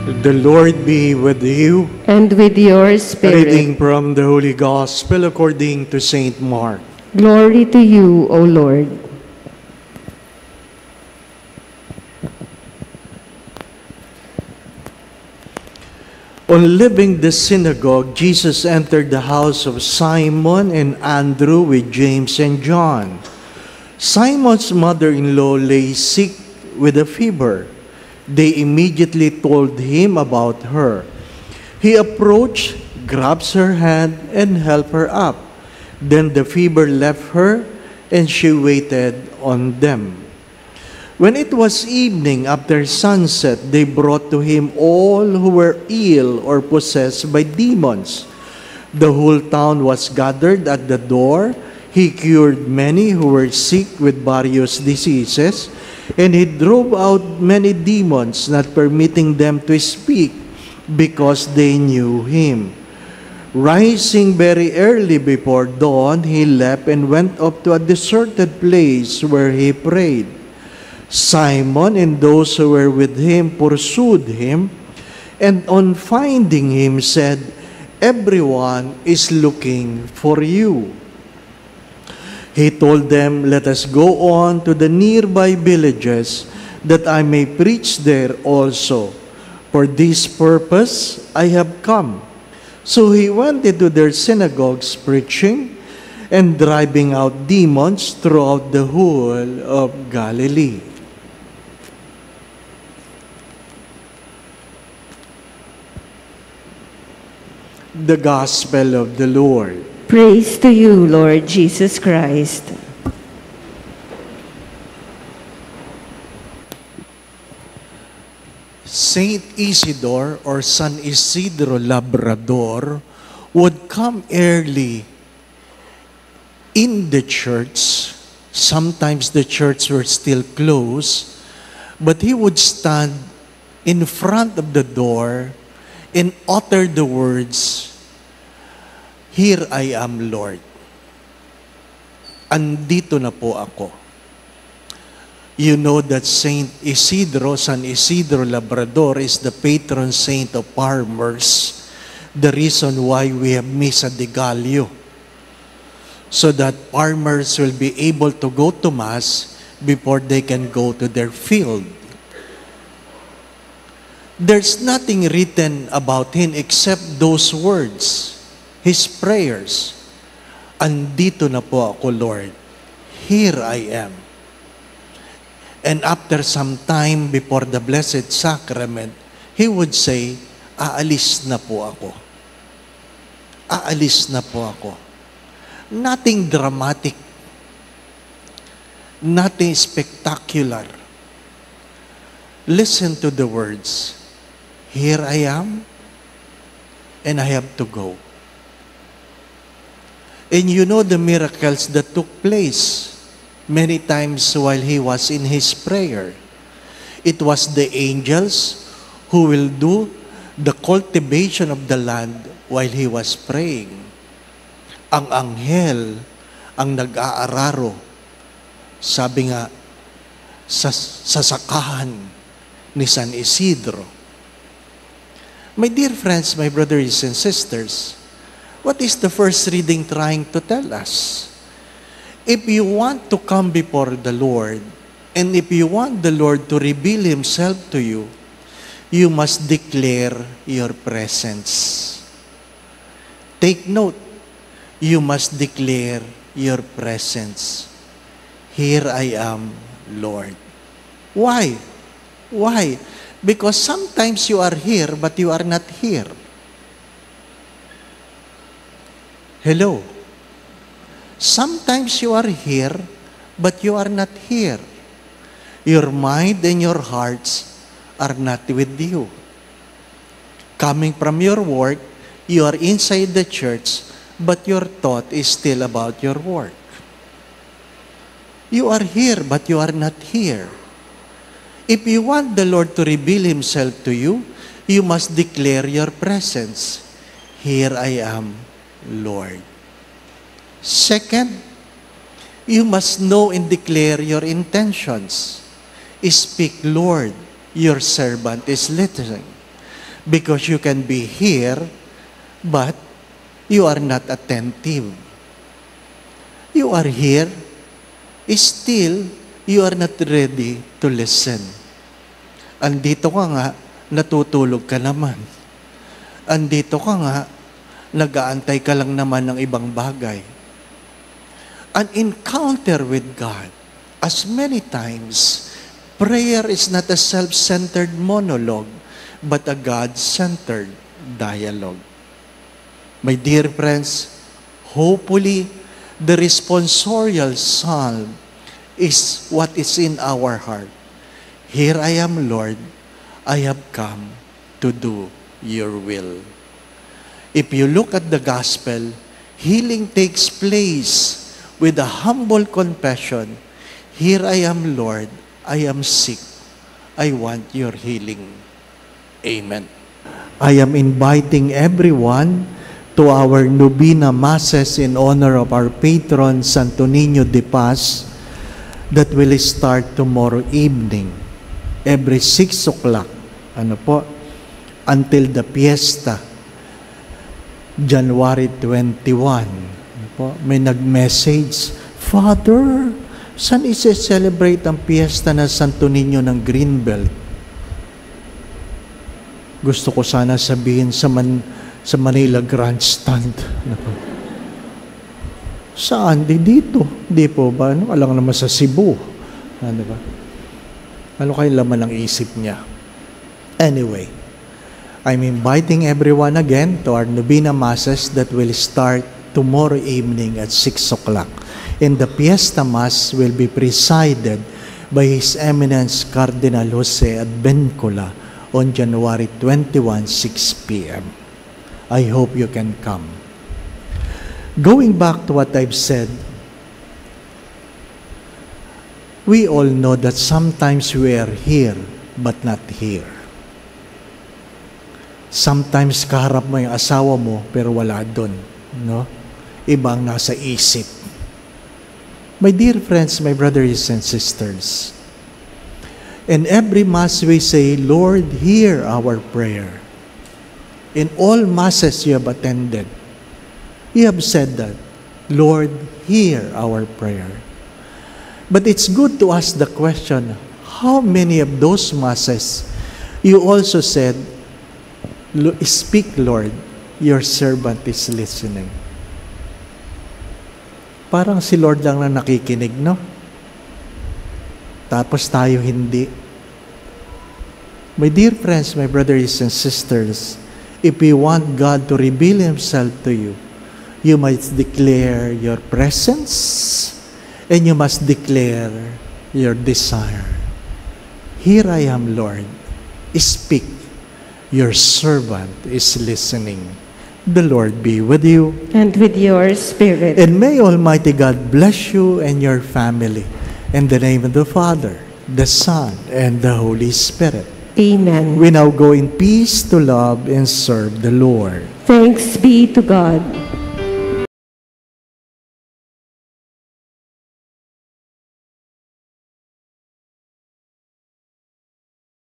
The Lord be with you. And with your spirit. Reading from the Holy Gospel according to Saint Mark. Glory to you, O Lord. On leaving the synagogue, Jesus entered the house of Simon and Andrew with James and John. Simon's mother-in-law lay sick with a fever. They immediately told him about her. He approached, grabs her hand, and helped her up. Then the fever left her, and she waited on them. When it was evening after sunset, they brought to him all who were ill or possessed by demons. The whole town was gathered at the door. He cured many who were sick with various diseases, and he drove out many demons, not permitting them to speak, because they knew him. Rising very early before dawn, he left and went up to a deserted place where he prayed. Simon and those who were with him pursued him, and on finding him said, "Everyone is looking for you." He told them, "Let us go on to the nearby villages, that I may preach there also. For this purpose I have come." So he went into their synagogues preaching and driving out demons throughout the whole of Galilee. The Gospel of the Lord. Praise to you, Lord Jesus Christ. Saint Isidore or San Isidro Labrador would come early in the church. Sometimes the church were still closed, but he would stand in front of the door and utter the words, "Here I am, Lord. Andito na po ako." You know that Saint Isidro, San Isidro Labrador, is the patron saint of farmers. The reason why we have Misa de Gallo, so that farmers will be able to go to Mass before they can go to their field. There's nothing written about him except those words, his prayers. "Andito na po ako, Lord. Here I am." And after some time before the Blessed Sacrament, he would say, "Aalis na po ako. Aalis na po ako." Nothing dramatic. Nothing spectacular. Listen to the words. "Here I am, and I have to go." And you know the miracles that took place many times while he was in his prayer. It was the angels who will do the cultivation of the land while he was praying. Ang anghel ang nag-aararo. Sabi nga, sa sakahan ni San Isidro. My dear friends, my brothers and sisters, what is the first reading trying to tell us? If you want to come before the Lord, and if you want the Lord to reveal Himself to you, you must declare your presence. Take note, you must declare your presence. "Here I am, Lord." Why? Why? Because sometimes you are here, but you are not here. Hello? Sometimes you are here, but you are not here. Your mind and your hearts are not with you. Coming from your work, you are inside the church, but your thought is still about your work. You are here, but you are not here. If you want the Lord to reveal Himself to you, you must declare your presence. "Here I am, Lord." Second, you must know and declare your intentions. Speak, "Lord, your servant is listening." because you can be here, but you are not attentive. You are here, still, you are not ready to listen. Andito ka nga, natutulog ka naman. Andito ka nga, nag-aantay ka lang naman ng ibang bagay. An encounter with God, as many times, prayer is not a self-centered monologue, but a God-centered dialogue. My dear friends, hopefully, the responsorial psalm is what is in our heart. Here I am, Lord, I have come to do your will. If you look at the gospel, healing takes place with a humble confession. Here I am, Lord, I am sick. I want your healing. Amen. I am inviting everyone to our Novena Masses in honor of our patron, Santo Niño de Paz, that will start tomorrow evening, every 6 o'clock, until the fiesta, January 21. May nag-message, Father, saan isi-celebrate ang fiesta ng Santo Niño ng Greenbelt? Gusto ko sana sabihin sa Manila Grandstand. Saan? Dito. Di po ba? Alam naman sa Cebu. Ba? Ano kayo laman ng isip niya? Anyway, I'm inviting everyone again to our Novena Masses that will start tomorrow evening at 6 o'clock. And the Fiesta Mass will be presided by His Eminence Cardinal Jose Advencola on January 21, 6 p.m. I hope you can come. Going back to what I've said, we all know that sometimes we are here but not here. Sometimes kaharap mo yung asawa mo pero wala doon, no? Ibang nasa isip. My dear friends, my brothers and sisters, in every Mass we say, Lord, hear our prayer. In all Masses you have attended, you have said that, Lord, hear our prayer. But it's good to ask the question, how many of those Masses you also said, speak, Lord, your servant is listening. Parang si Lord lang na nakikinig, no? Tapos tayo hindi. My dear friends, my brothers and sisters, if you want God to reveal Himself to you, you must declare your presence and you must declare your desire. Here I am, Lord. Speak. Your servant is listening. The Lord be with you. And with your spirit. And may Almighty God bless you and your family. In the name of the Father, the Son, and the Holy Spirit. Amen. We now go in peace to love and serve the Lord. Thanks be to God.